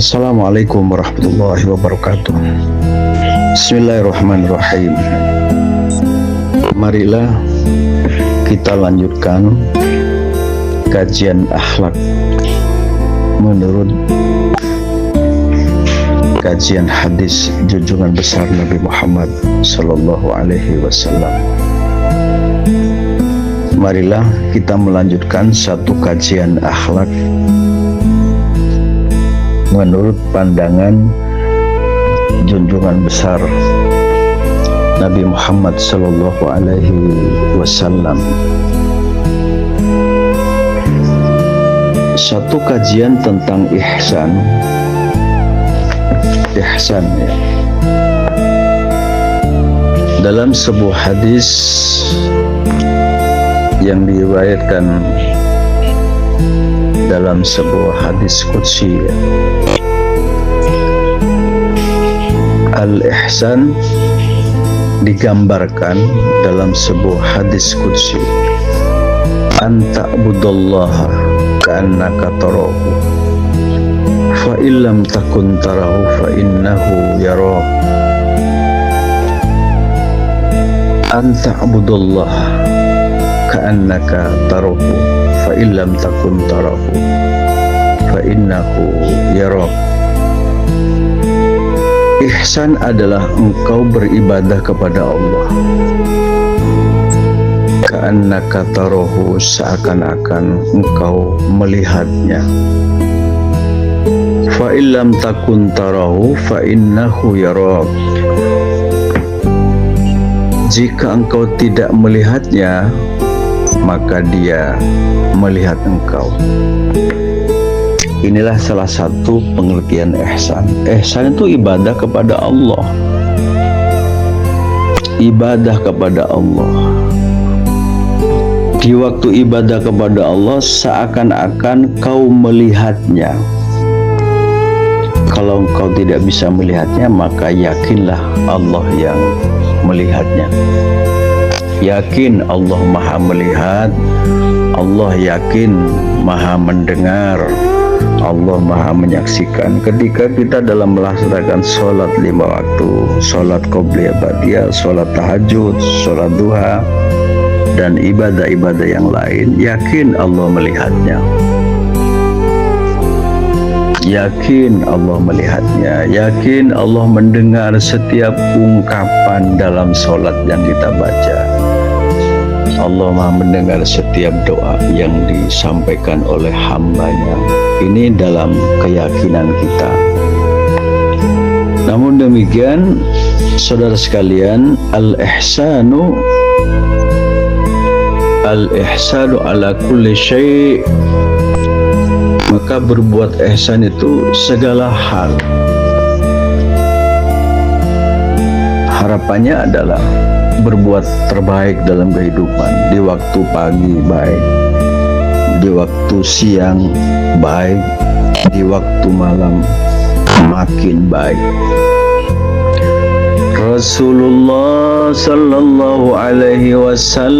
Assalamualaikum warahmatullahi wabarakatuh. Bismillahirrahmanirrahim. Marilah kita lanjutkan kajian akhlak menurut kajian hadis junjungan besar Nabi Muhammad Sallallahu Alaihi Wasallam. Marilah kita melanjutkan satu kajian akhlak menurut pandangan junjungan besar Nabi Muhammad Sallallahu Alaihi Wasallam. Satu kajian tentang ihsan ya. Dalam sebuah hadis yang diriwayatkan dalam sebuah hadis qudsi, al-ihsan digambarkan dalam sebuah hadis qudsi, anta abudallaha ka'annaka tarahu fa illam takun tarahu fa innahu yarak. Anta abudallaha ka'annaka tarahu fa illam takun tarahu fa innahu yarak. Ihsan adalah engkau beribadah kepada Allah ka'annaka tarahu, seakan-akan engkau melihatnya. Fa illam takun tarahu fa innahu yarak. Jika engkau tidak melihatnya, maka dia melihat engkau. Inilah salah satu pengertian ihsan. Ihsan itu ibadah kepada Allah. Ibadah kepada Allah. Di waktu ibadah kepada Allah, seakan-akan kau melihatnya. Kalau engkau tidak bisa melihatnya, maka yakinlah Allah yang melihatnya. Yakin Allah maha melihat, Allah yakin maha mendengar, Allah maha menyaksikan. Ketika kita dalam melaksanakan sholat 5 waktu, sholat qobliyah ba'diyah, sholat tahajud, sholat duha, dan ibadah-ibadah yang lain, yakin Allah melihatnya. Yakin Allah melihatnya, yakin Allah mendengar setiap ungkapan dalam sholat yang kita baca. Allah maha mendengar setiap doa yang disampaikan oleh hambanya. Ini dalam keyakinan kita. Namun demikian, saudara sekalian, al-ihsanu ala kulli syai'. Maka berbuat ihsan itu segala hal. Harapannya adalah berbuat terbaik dalam kehidupan. Di waktu pagi baik, di waktu siang baik, di waktu malam makin baik. Rasulullah Sallallahu Alaihi Wasallam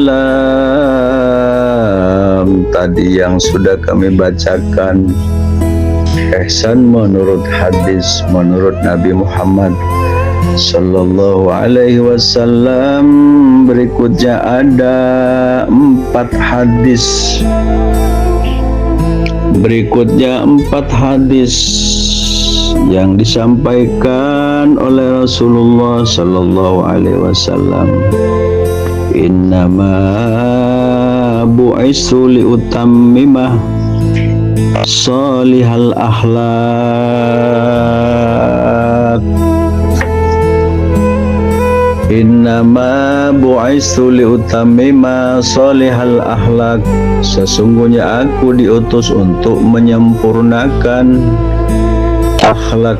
tadi yang sudah kami bacakan, ihsan menurut hadis, menurut Nabi Muhammad Sallallahu Alaihi Wasallam. Berikutnya ada 4 hadis. Berikutnya 4 hadis yang disampaikan oleh Rasulullah Sallallahu Alaihi Wasallam. Innama bu'istu liutammima salihal akhlaq. Innama bu'istu liutammima salihal akhlaq. Sesungguhnya aku diutus untuk menyempurnakan akhlak.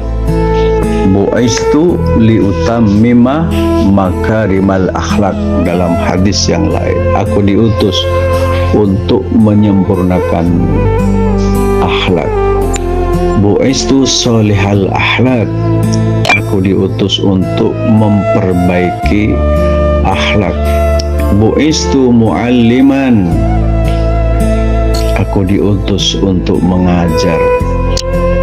Bu'istu liutammima makarimal akhlak. Dalam hadis yang lain, aku diutus untuk menyempurnakan akhlak. Bu'istu salihal akhlak. Aku diutus untuk memperbaiki akhlak. Bu'istu mu'alliman. Aku diutus untuk mengajar.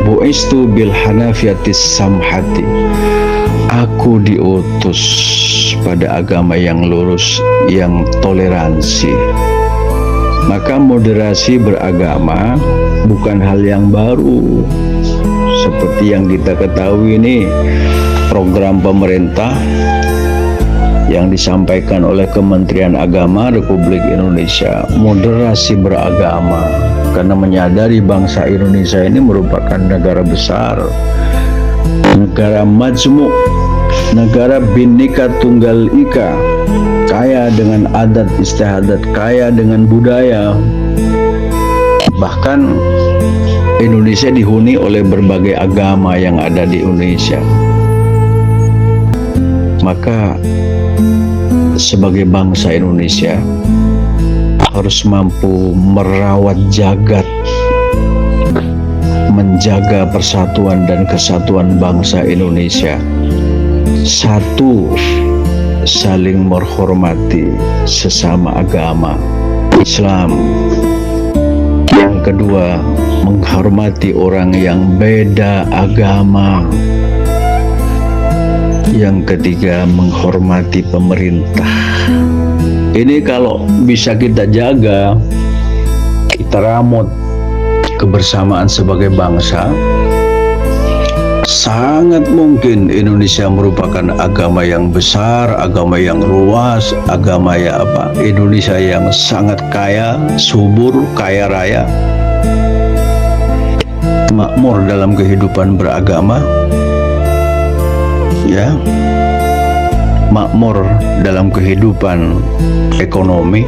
bu'istu bil hanafiyatis samhati. Aku diutus pada agama yang lurus, yang toleransi. Maka moderasi beragama bukan hal yang baru. Seperti yang kita ketahui ini, program pemerintah yang disampaikan oleh Kementerian Agama Republik Indonesia, moderasi beragama, karena menyadari bangsa Indonesia ini merupakan negara besar, negara majmuk, negara Bhinneka Tunggal Ika, kaya dengan adat istiadat, kaya dengan budaya. Bahkan Indonesia dihuni oleh berbagai agama yang ada di Indonesia. Maka sebagai bangsa Indonesia harus mampu merawat jagat, menjaga persatuan dan kesatuan bangsa Indonesia. Satu, saling menghormati sesama agama Islam. Yang kedua, menghormati orang yang beda agama. Yang ketiga, menghormati pemerintah. Ini kalau bisa kita jaga, kita rawat kebersamaan sebagai bangsa, sangat mungkin Indonesia merupakan agama yang besar, agama yang luas, agama ya apa? Indonesia yang sangat kaya, subur, kaya raya, makmur dalam kehidupan beragama, ya, makmur dalam kehidupan ekonomi,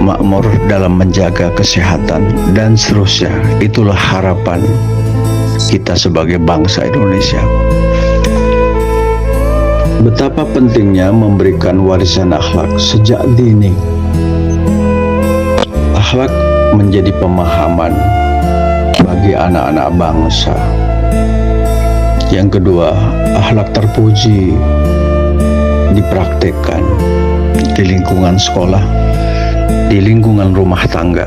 makmur dalam menjaga kesehatan, dan seterusnya. Itulah harapan kita sebagai bangsa Indonesia. Betapa pentingnya memberikan warisan akhlak sejak dini. Akhlak menjadi pemahaman bagi anak-anak bangsa. Yang kedua, akhlak terpuji dipraktekkan di lingkungan sekolah, di lingkungan rumah tangga,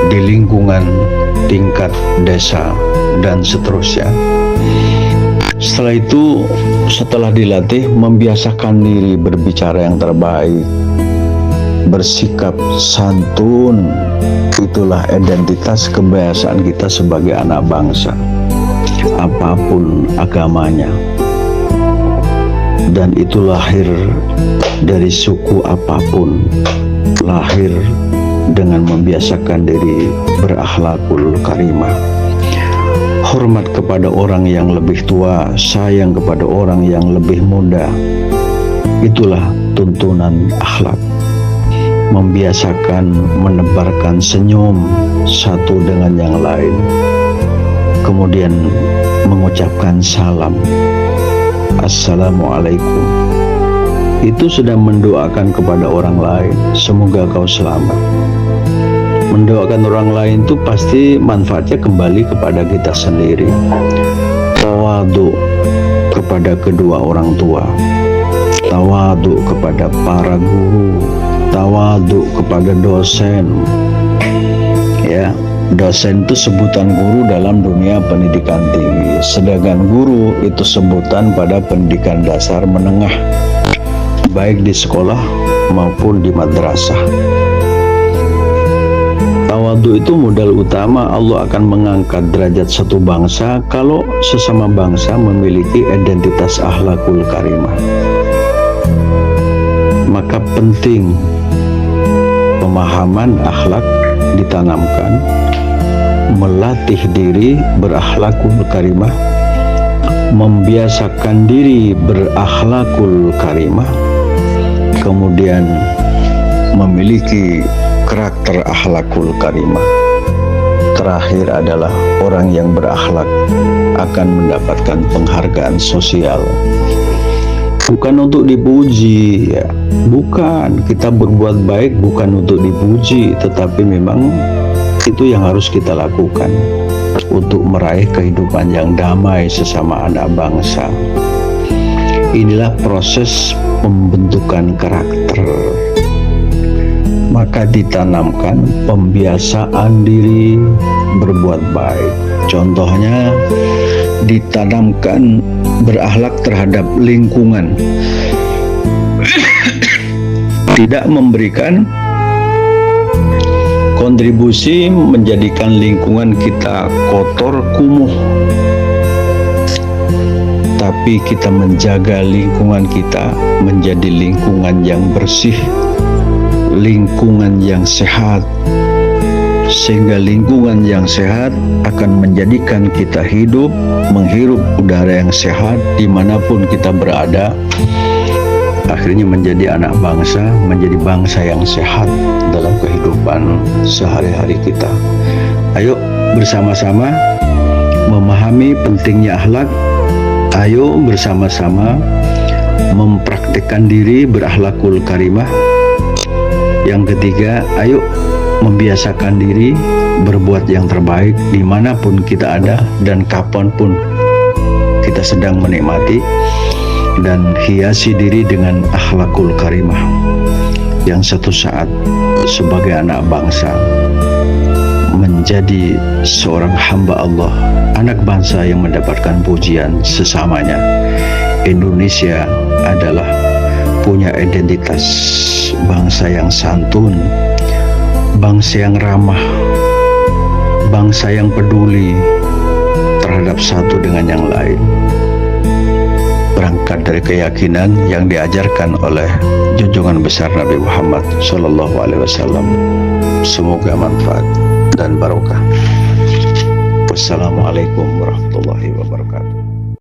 di lingkungan tingkat desa, dan seterusnya. Setelah itu, setelah dilatih, membiasakan diri berbicara yang terbaik, bersikap santun. Itulah identitas kebiasaan kita sebagai anak bangsa, apapun agamanya. Dan itu lahir dari suku apapun, lahir dengan membiasakan diri berakhlakul karimah. Hormat kepada orang yang lebih tua, sayang kepada orang yang lebih muda. Itulah tuntunan akhlak. Membiasakan menebarkan senyum satu dengan yang lain, kemudian mengucapkan salam, Assalamualaikum. Itu sudah mendoakan kepada orang lain, semoga kau selamat. Mendoakan orang lain itu pasti manfaatnya kembali kepada kita sendiri. Tawadu kepada kedua orang tua, tawadu kepada para guru, tawadu kepada dosen. Ya, dosen itu sebutan guru dalam dunia pendidikan tinggi, sedangkan guru itu sebutan pada pendidikan dasar menengah, baik di sekolah maupun di madrasah. Tawadu itu modal utama Allah akan mengangkat derajat satu bangsa kalau sesama bangsa memiliki identitas akhlakul karimah. Maka penting pemahaman akhlak ditanamkan, melatih diri berakhlakul karimah, membiasakan diri berakhlakul karimah, kemudian memiliki karakter akhlakul karimah. Terakhir adalah orang yang berakhlak akan mendapatkan penghargaan sosial. Bukan untuk dipuji, ya. Bukan, kita berbuat baik bukan untuk dipuji, tetapi memang itu yang harus kita lakukan untuk meraih kehidupan yang damai sesama anak bangsa. Inilah proses pembentukan karakter. maka ditanamkan pembiasaan diri berbuat baik. Contohnya ditanamkan berakhlak terhadap lingkungan, tidak memberikan kontribusi menjadikan lingkungan kita kotor kumuh, tapi kita menjaga lingkungan kita menjadi lingkungan yang bersih, lingkungan yang sehat, sehingga lingkungan yang sehat akan menjadikan kita hidup, menghirup udara yang sehat dimanapun kita berada, akhirnya menjadi anak bangsa, menjadi bangsa yang sehat dalam kehidupan sehari-hari kita. Ayo bersama-sama memahami pentingnya akhlak. Ayo bersama-sama mempraktikkan diri berakhlakul karimah. Yang ketiga, ayo membiasakan diri berbuat yang terbaik dimanapun kita ada dan kapanpun kita sedang menikmati, dan hiasi diri dengan akhlakul karimah yang satu saat sebagai anak bangsa menjadi seorang hamba Allah, anak bangsa yang mendapatkan pujian sesamanya. Indonesia adalah punya identitas bangsa yang santun, bangsa yang ramah, bangsa yang peduli terhadap satu dengan yang lain, berangkat dari keyakinan yang diajarkan oleh junjungan besar Nabi Muhammad SAW. Semoga manfaat dan barokah. Wassalamualaikum warahmatullahi wabarakatuh.